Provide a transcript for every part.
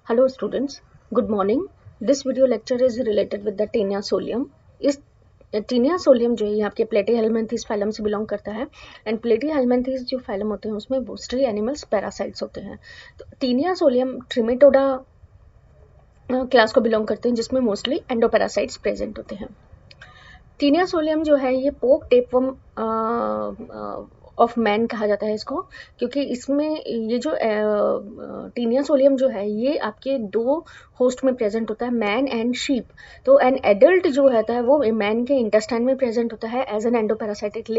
Hello students, good morning. This video lecture is related with the Taenia solium. इस taenia solium जो है ये आपके प्लेटीहेल्मिन्थेस फाइलम से बिलोंग करता है एंड प्लेटीहेल्मिन्थेस जो फाइलम होते हैं उसमें मोस्टली एनिमल्स पैरासाइट्स होते हैं। तो टीनिया सोलियम ट्रिमेटोडा क्लास को बिलोंग करते हैं जिसमें मोस्टली एंडोपैरासाइट्स प्रेजेंट होते हैं। टीनिया सोलियम जो है ये पोक टेपवर्म ऑफ मैन कहा जाता है इसको, क्योंकि इसमें ये जो टीनिया सोलियम जो है ये आपके दो होस्ट में प्रेजेंट होता है, मैन एंड शीप। तो एन एडल्ट जो रहता है वो मैन के इंटेस्टाइन में प्रेजेंट होता है as an endoparasitic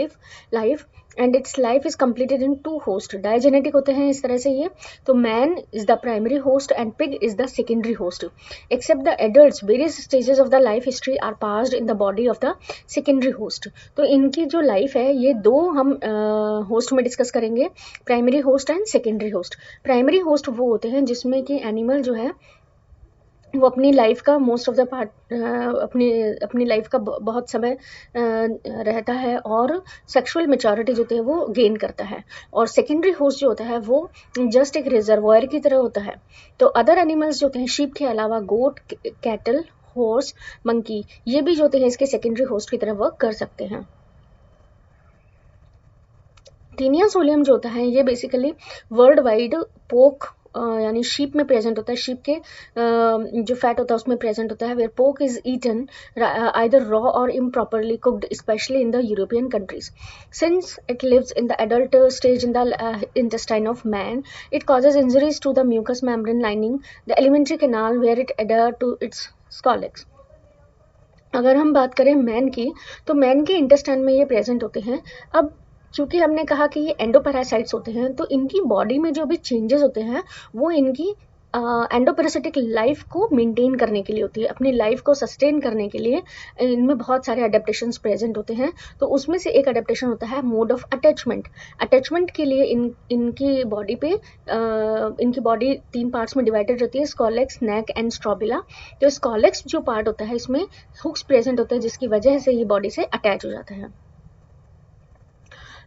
life and its life is completed in two host. Digenetic होते हैं इस तरह से ये। तो man is the primary host and pig is the secondary host. Except the adults various stages of the life history are passed in the body of the secondary host. तो इनकी जो लाइफ है ये दो हम होस्ट में discuss करेंगे, primary host and secondary host. Primary host वो होते हैं जिसमें कि एनिमल जो है वो अपनी लाइफ का मोस्ट ऑफ द पार्ट अपनी लाइफ का बहुत समय रहता है और सेक्सुअल मेच्योरिटी जो होती है वो गेन करता है। और सेकेंडरी होस्ट जो होता है वो जस्ट एक रिजर्वायर की तरह होता है। तो अदर एनिमल्स जो होते हैं शीप के अलावा गोट, कैटल, हॉर्स, मंकी, ये भी जो होते हैं इसके सेकेंडरी होस्ट की तरह वर्क कर सकते हैं। टीनिया सोलियम जो होता है ये बेसिकली वर्ल्ड वाइड पोक यानी शीप में प्रेजेंट होता है। शीप के जो फैट होता है उसमें प्रेजेंट होता है। Where pork is eaten either raw or improperly cooked, especially in the European countries. Since it lives in the adult stage in the intestine of man, it causes injuries to the mucous membrane lining the alimentary canal where it adheres to its scolex. अगर हम बात करें man की, तो man के intestine में ये present होते हैं। अब चूंकि हमने कहा कि ये एंडोपैरासाइट्स होते हैं तो इनकी बॉडी में जो भी चेंजेस होते हैं वो इनकी एंडोपैरासिटिक लाइफ को मेंटेन करने के लिए होती है, अपनी लाइफ को सस्टेन करने के लिए इनमें बहुत सारे अडेप्टेशंस प्रेजेंट होते हैं। तो उसमें से एक अडेप्टेशन होता है मोड ऑफ अटैचमेंट। अटैचमेंट के लिए इनकी बॉडी पे इनकी बॉडी 3 पार्ट्स में डिवाइडेड रहती है, स्कॉलेक्स, नेक एंड स्ट्रोबिला। तो स्कॉलेक्स जो पार्ट होता है इसमें हुक्स प्रेजेंट होते हैं जिसकी वजह से ये बॉडी से अटैच हो जाता है।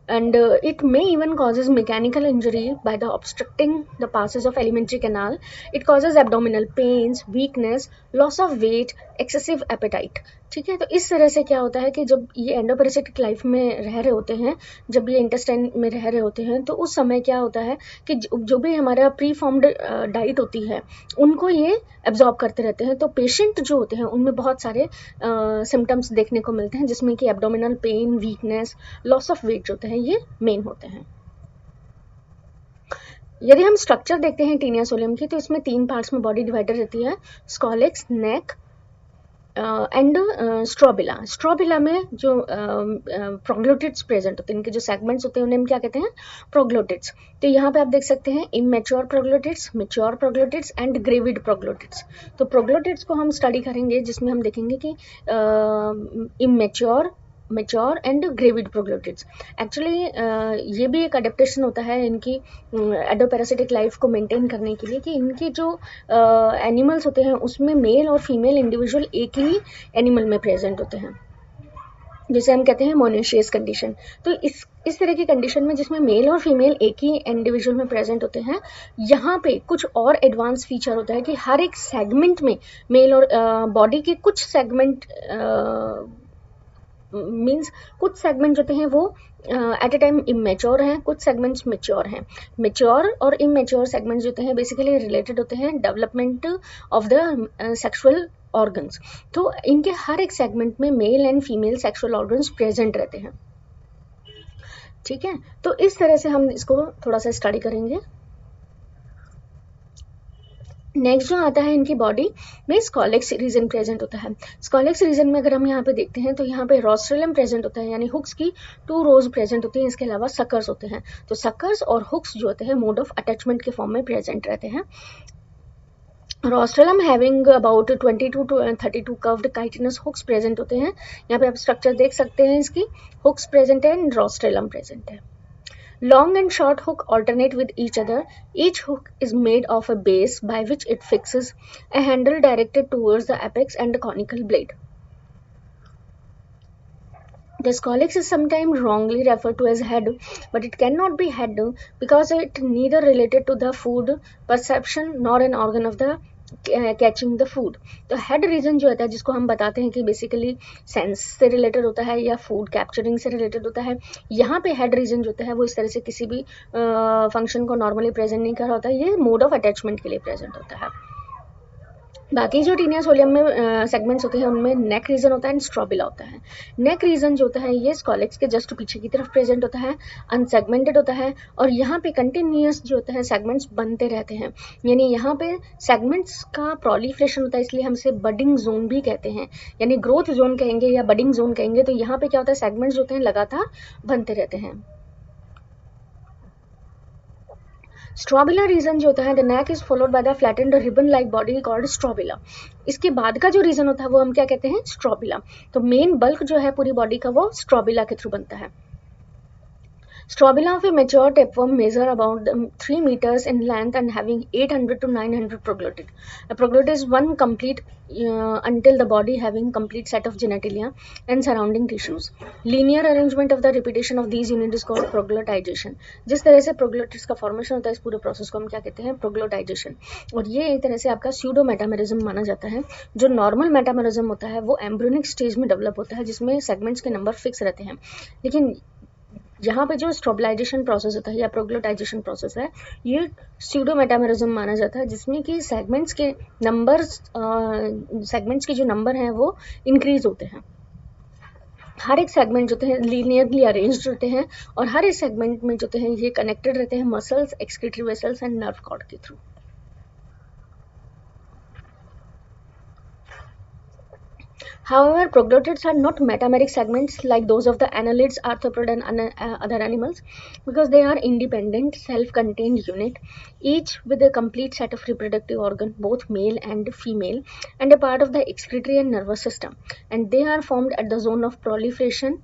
And it may even causes mechanical injury by the obstructing the passes of alimentary canal. It causes abdominal pains, weakness, loss of weight, excessive appetite. ठीक है, तो इस तरह से क्या होता है कि जब ये एंडोपैरासिटिक लाइफ में रह रहे होते हैं, जब ये इंटेस्टाइन में रह रहे होते हैं, तो उस समय क्या होता है कि जो भी हमारा प्री फॉर्म्ड डाइट होती है उनको ये एब्जॉर्ब करते रहते हैं। तो पेशेंट जो होते हैं उनमें बहुत सारे सिम्टम्स देखने को मिलते हैं जिसमें कि abdominal pain, weakness, loss of weight जो होते हैं ये मेन होते हैं। यदि हम स्ट्रक्चर देखते हैं टीनिया सोलियम की, तो इसमें 3 पार्ट्स में बॉडी डिवाइडेड रहती है, scolex, neck and strobila. Strobila में जो प्रोग्लोटिड्स प्रेजेंट होते हैं, इनके जो सेगमेंट्स होते हैं उन्हें हम क्या कहते हैं, प्रोग्लोटिड्स। तो यहाँ पे आप देख सकते हैं immature proglottids, mature proglottids and gravid proglottids. तो प्रोग्लोटिड्स को हम स्टडी करेंगे जिसमें हम देखेंगे कि immature, mature and gravid proglottids. Actually ये भी एक अडेप्टेशन होता है इनकी एंडोपैरासिटिक लाइफ को मेंटेन करने के लिए कि इनके जो एनिमल्स होते हैं उसमें मेल और फीमेल इंडिविजुअल एक ही एनिमल में प्रेजेंट होते हैं, जिसे हम कहते हैं मोनोशियस कंडीशन। तो इस तरह की कंडीशन में जिसमें मेल और फीमेल एक ही इंडिविजुअल में प्रेजेंट होते हैं, यहाँ पे कुछ और एडवांस फीचर होता है कि हर एक सेगमेंट में मेल और बॉडी के कुछ सेगमेंट मीन्स कुछ सेगमेंट जो होते हैं वो एट ए टाइम इमेच्योर हैं, कुछ सेगमेंट्स मेच्योर हैं। मेच्योर और इमेच्योर सेगमेंट्स जो होते हैं बेसिकली रिलेटेड होते हैं development of the sexual organs. तो इनके हर एक सेगमेंट में male and female sexual organs present रहते हैं। ठीक है, तो इस तरह से हम इसको थोड़ा सा स्टडी करेंगे। नेक्स्ट जो आता है इनकी बॉडी में स्कॉलेक्स रीजन प्रेजेंट होता है। स्कॉलेक्स रीजन में अगर हम यहाँ पे देखते हैं तो यहाँ पे रोस्ट्रेलम प्रेजेंट होता है, यानी हुक्स की 2 रोज प्रेजेंट होती हैं। इसके अलावा सक्कर्स होते हैं। तो सक्कर्स और हुक्स जो होते हैं मोड ऑफ अटैचमेंट के फॉर्म में प्रेजेंट रहते हैं। Rostellum having about 22 to 32 curved chitinous hooks present होते हैं। यहाँ पे आप स्ट्रक्चर देख सकते हैं, इसकी हुक्स प्रेजेंट है एंड रोस्ट्रेलम प्रेजेंट है। Long and short hook alternate with each other. Each hook is made of a base by which it fixes a handle directed towards the apex and a conical blade. The scolex is sometimes wrongly referred to as head, but it cannot be head because it neither related to the food perception nor an organ of the catching the food. तो head region जो होता है जिसको हम बताते हैं कि basically sense से रिलेटेड होता है या फूड कैप्चरिंग से रिलेटेड होता है, यहाँ पे हेड रीजन जो होता है वो इस तरह से किसी भी फंक्शन को नॉर्मली प्रेजेंट नहीं कर रहा होता है, ये मोड ऑफ अटैचमेंट के लिए प्रेजेंट होता है. बाकी जो टीनिया सोलियम में सेगमेंट्स होते हैं उनमें नेक रीजन होता है एंड स्ट्रोबिला होता है. नेक रीजन जो होता है ये स्कॉलेक्स के जस्ट पीछे की तरफ प्रेजेंट होता है, अनसेगमेंटेड होता है और यहाँ पे कंटिन्यूस जो होता है सेगमेंट्स बनते रहते हैं, यानी यहाँ पे सेगमेंट्स का प्रोलिफरेशन होता है, इसलिए हम इसे बडिंग जोन भी कहते हैं, यानी ग्रोथ जोन कहेंगे या बडिंग जोन कहेंगे. तो यहाँ पे क्या होता है, सेगमेंट्स जो होते हैं लगातार बनते रहते हैं. स्ट्रोबिला रीजन जो होता है, the neck is followed by the flattened ribbon like body called strobila. इसके बाद का जो रीजन होता है वो हम क्या कहते हैं, स्ट्रोबिला. तो मेन बल्क जो है पूरी बॉडी का वो स्ट्रोबिला के थ्रू बनता है. Strobila of a mature tapeworm measure about 3 meters in length and having 800 to 900 proglotid. A proglotid is one complete until the body having complete set of genitalia and surrounding tissues. Linear arrangement of the repetition of these units is called proglotization. जिस तरह से proglottids का formation होता है इस पूरे process को हम क्या कहते हैं, proglotization. और ये एक तरह से आपका pseudo metamerism माना जाता है. जो नॉर्मल मेटामेरिज्म होता है वो एम्ब्रियोनिक स्टेज में डेवलप होता है जिसमें सेगमेंट्स के नंबर फिक्स रहते हैं, लेकिन यहाँ पे जो स्ट्रोबलाइजेशन प्रोसेस होता है या प्रोग्लोटाइजेशन प्रोसेस है ये स्यूडो मेटामेरिज्म माना जाता है जिसमें कि सेगमेंट्स के जो नंबर हैं वो इंक्रीज होते हैं. हर एक सेगमेंट जो होते हैं लीनियरली अरेंज्ड होते हैं और हर एक सेगमेंट में जो होते हैं ये कनेक्टेड रहते हैं muscles, excretory vessels and nerve cord के through. However, proglotids are not metameric segments like those of the annelids, arthropods, and other animals because they are independent, self-contained unit, each with a complete set of reproductive organ, both male and female, and a part of the excretory and nervous system. And they are formed at the zone of proliferation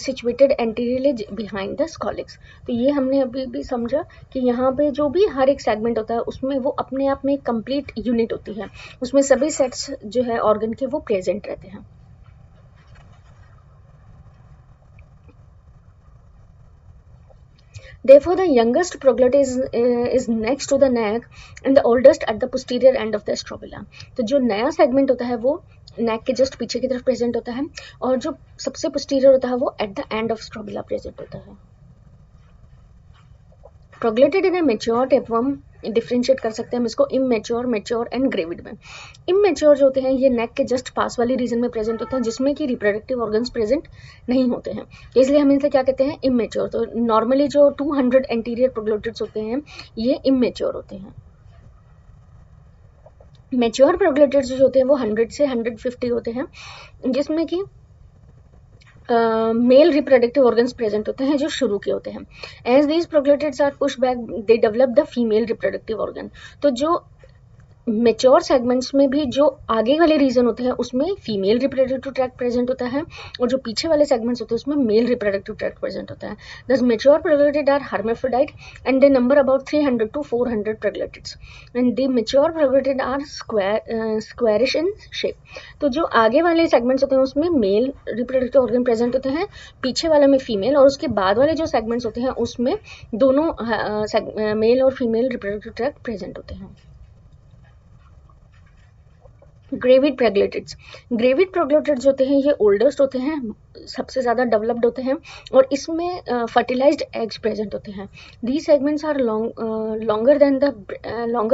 situated anteriorly behind the scolex. तो ये हमने अभी भी समझा कि यहाँ पे जो भी हर एक सेगमेंट होता है उसमें वो अपने आप में एक कंप्लीट यूनिट होती है, उसमें सभी सेट्स जो है ऑर्गन के वो प्रेजेंट रहते हैं. Therefore, the youngest proglottis is next to the neck and the oldest at the posterior end of the strobila. तो जो नया सेगमेंट होता है वो नेक के जस्ट पीछे की तरफ प्रेजेंट होता है और जो सबसे पोस्टीरियर होता है वो at the end of strobila present होता है. प्रोग्लोटिड इन ए मैच्योर टेपवर्म डिफ्रेंशिएट कर सकते हैं हम इसको इमैच्योर, मैच्योर एंड ग्रेविड में. इमैच्योर जो होते हैं ये नेक के जस्ट पास वाली रीजन में प्रेजेंट होते हैं जिसमें कि रिप्रोडक्टिव ऑर्गन्स प्रेजेंट नहीं होते हैं, इसलिए हम इनसे क्या कहते हैं, इमैच्योर. तो नॉर्मली जो 200 एंटीरियर प्रोग्लोटिड्स होते हैं ये इमैच्योर होते हैं. मैच्योर प्रोग्लोटिड्स जो होते हैं वो 100 से 150 होते हैं जिसमें कि मेल रिप्रोडक्टिव ऑर्गन्स प्रेजेंट होते हैं जो शुरू के होते हैं. As these proglottids are push back they develop the female reproductive organ. तो जो मेच्योर सेगमेंट्स में भी जो आगे वाले रीजन होते हैं उसमें फीमेल रिप्रोडक्टिव ट्रैक्ट प्रेजेंट होता है और जो पीछे वाले सेगमेंट्स होते हैं उसमें मेल रिप्रोडक्टिव ट्रैक्ट प्रेजेंट होता है. These mature proglottid are hermaphrodite and they number about 300 to 400 proglottids and the mature proglottid are squarish in shape. तो जो आगे वाले सेगमेंट्स होते हैं उसमें मेल रिप्रोडक्टिव ऑर्गन प्रेजेंट होते हैं, पीछे वाले में फीमेल, और उसके बाद वाले जो सेगमेंट्स होते हैं उसमें दोनों मेल और फीमेल रिप्रोडक्टिव ट्रैक्ट प्रेजेंट होते हैं. Gravid proglottids. ग्रेविड प्रोग्लोटिड्स होते हैं ये ओल्डेस्ट होते हैं, सबसे ज़्यादा डेवलप्ड होते हैं और इसमें फर्टिलाइज्ड एग्स प्रेजेंट होते हैं. These segments are longer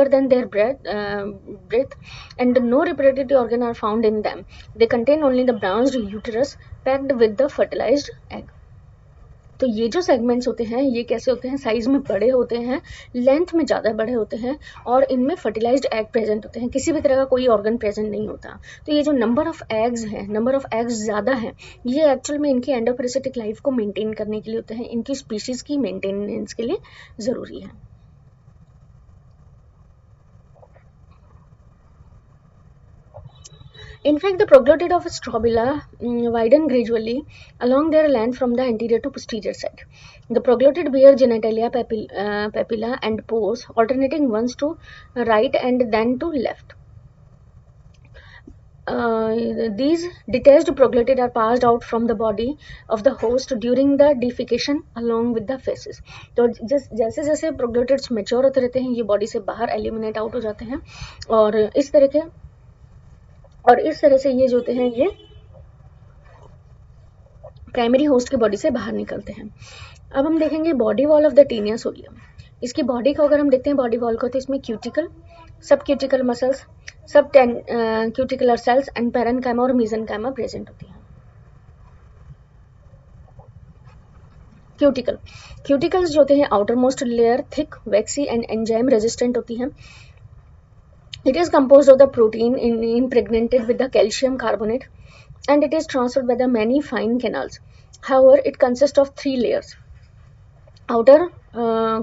than their breadth and no reproductive organ are found in them. They contain only the branched uterus packed with the fertilized egg. तो ये जो सेगमेंट्स होते हैं ये कैसे होते हैं, साइज में बड़े होते हैं, लेंथ में ज़्यादा बड़े होते हैं और इनमें फर्टिलाइज्ड एग प्रेजेंट होते हैं, किसी भी तरह का कोई ऑर्गन प्रेजेंट नहीं होता. तो ये जो नंबर ऑफ एग्स ज़्यादा है ये एक्चुअल में इनकी एंडोपैरेसिटिक लाइफ को मेंटेन करने के लिए होते हैं, इनकी स्पीशीज़ की मेंटेनेंस के लिए ज़रूरी है. In fact, the proglotid of strobila widen gradually along their length from the anterior to posterior side. The proglotid bear genitalia, papilla and pores, alternating once to right and then to left. these detached proglotid are passed out from the body of the host during the defecation along with the feces. तो जैसे जैसे proglottids mature होते रहते हैं ये body से बाहर eliminate out हो जाते हैं और इस तरह से ये जो होते हैं ये प्राइमरी होस्ट की बॉडी से बाहर निकलते हैं. अब हम देखेंगे body wall of the Taenia solium. इसकी बॉडी को अगर हम देखते हैं बॉडी वॉल को तो इसमें क्यूटिकल, सब क्यूटिकल मसल्स, सब क्यूटिकुलर सेल्स एंड पेरेन्काइमा और मेसेनकाइमा प्रेजेंट होती हैं. क्यूटिकल्स जो होते हैं outer most layer thick vaccine and enzyme resistant होती हैं. It is composed of the protein impregnated with the calcium carbonate and it is transferred by the many fine canals. However, it consists of 3 layers. Outer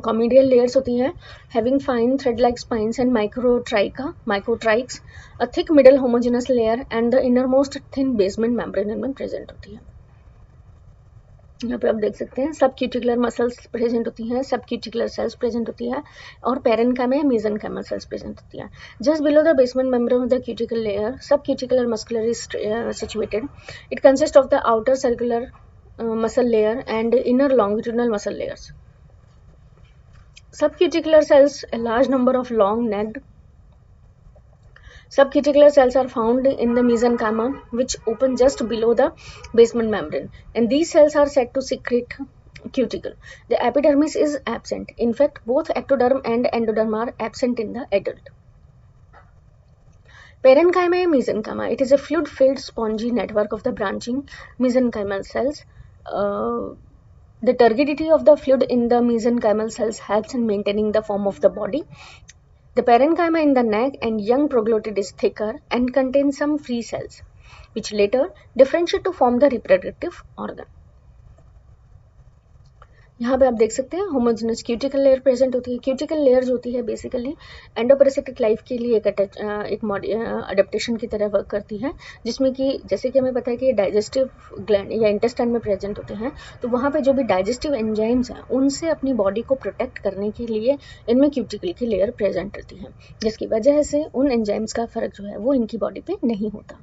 comedial layers होती हैं having fine thread-like spines and microtrikes, a thick middle homogeneous layer and the innermost thin basement membrane इनमें present होती है. यहाँ पे आप देख सकते हैं सब क्यूटिकुलर मसल्स प्रेजेंट होती हैं, सब क्यूटिकुलर सेल्स प्रेजेंट होती है और पेरेन्काइमा या मेसेनकाइमा सेल्स प्रेजेंट होती है. Just below the basement membrane of the cuticle layer subcuticular muscular is situated. It consist of the outer circular muscle layer and inner longitudinal muscle layers. Subcuticular cells, a large number of long-necked subcuticular cells are found in the mesenchyma, which open just below the basement membrane, and these cells are said to secrete cuticle. The epidermis is absent. In fact, both ectoderm and endoderm are absent in the adult. Parenchyma and mesenchyma. It is a fluid-filled spongy network of the branching mesenchymal cells. The turgidity of the fluid in the mesenchymal cells helps in maintaining the form of the body. The parenchyma in the neck and young proglottid is thicker and contains some free cells, which later differentiate to form the reproductive organ. यहाँ पे आप देख सकते हैं homogeneous cuticle layer present होती है. Cuticle layer जो होती है बेसिकली एंडोपैरासिटिक लाइफ के लिए एक अडेप्टेशन की तरह वर्क करती है, जिसमें कि जैसे कि हमें पता है कि ये डाइजेस्टिव ग्लैंड या इंटेस्टाइन में प्रेजेंट होते हैं, तो वहाँ पे जो भी डाइजेस्टिव एंजाइम्स हैं उनसे अपनी बॉडी को प्रोटेक्ट करने के लिए इनमें क्यूटिकल की लेयर प्रेजेंट रहती है, जिसकी वजह से उन एंजाइम्स का फर्क जो है वो इनकी बॉडी पे नहीं होता.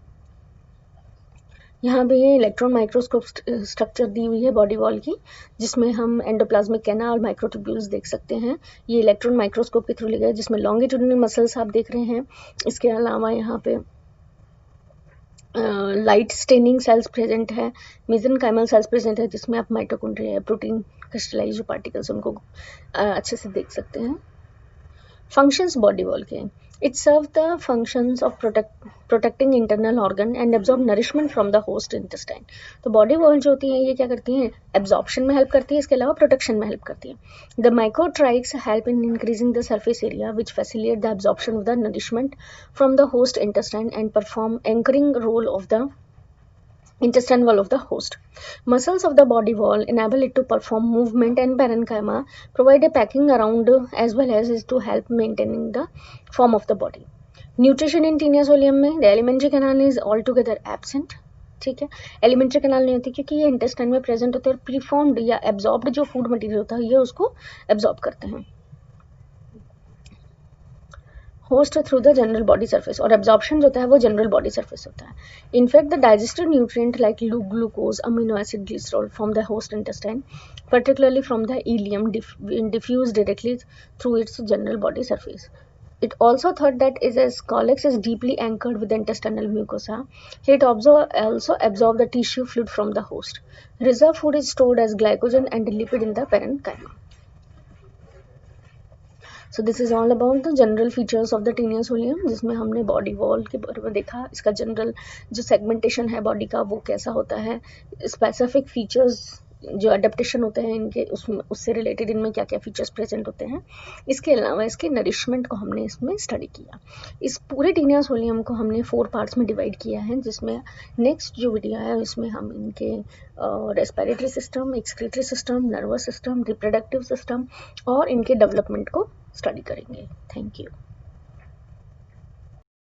यहाँ पे ये इलेक्ट्रॉन माइक्रोस्कोप स्ट्रक्चर दी हुई है बॉडी वॉल की, जिसमें हम एंडोप्लाज्मिक कैनाल, माइक्रोट्यूब्यूल्स देख सकते हैं. ये इलेक्ट्रॉन माइक्रोस्कोप के थ्रू लिया है, जिसमें लॉन्गिट्यूडिनल मसल्स आप देख रहे हैं. इसके अलावा यहाँ पे लाइट स्टेनिंग सेल्स प्रेजेंट है, मेसेनकाइमल सेल्स प्रेजेंट है, जिसमें आप माइटोकॉन्ड्रिया या प्रोटीन क्रिस्टलाइज जो पार्टिकल्स उनको अच्छे से देख सकते हैं. फंक्शंस बॉडी वॉल के, it serves the functions of protecting internal organ and absorb nourishment from the host intestine. तो बॉडी वॉल जो होती है ये क्या करती हैं, एब्जॉर्प्शन में हेल्प करती है, इसके अलावा प्रोटेक्शन में हेल्प करती है. The microtriches help in increasing the surface area which facilitate the absorption of the nourishment from the host intestine and perform anchoring role of the intestine wall of the host. Muscles of the body wall enable it to perform movement and parenchyma provide a packing around as well as is to help maintaining the form of the body. Nutrition in Taenia solium में the alimentary canal is altogether absent. ठीक है, alimentary canal नहीं होती क्योंकि ये intestine में present होते हैं और प्रीफॉर्म्ड या एब्जॉर्ब्ड जो फूड मटेरियल होता है ये उसको एब्जॉर्ब करते हैं. Host through the general body surface, और एब्जॉर्प्शन जो होता है वो जनरल बॉडी सरफेस होता है. In fact the digested nutrient like glucose, amino acid, glycerol from the host intestine particularly from the ileum diffuse directly through its general body surface. It also thought that as collex is deeply anchored with the intestinal mucosa, it also absorb the tissue fluid from the host. Reserve food is stored as glycogen and lipid in the parenchyma. So this is all about the general features of the Taenia solium, जिसमें हमने body wall के बारे में देखा, इसका general जो segmentation है body का वो कैसा होता है, स्पेसिफिक फीचर्स जो अडेप्टेशन होते हैं इनके उससे रिलेटेड इनमें क्या क्या फीचर्स प्रेजेंट होते हैं. इसके अलावा इसके नरिशमेंट को हमने इसमें स्टडी किया. इस पूरे टीनिया सोलियम को हमने 4 पार्ट्स में डिवाइड किया है, जिसमें नेक्स्ट जो वीडियो है उसमें हम इनके respiratory system, excretory system, nervous system, reproductive system और इनके डेवलपमेंट को स्टडी करेंगे. Thank you.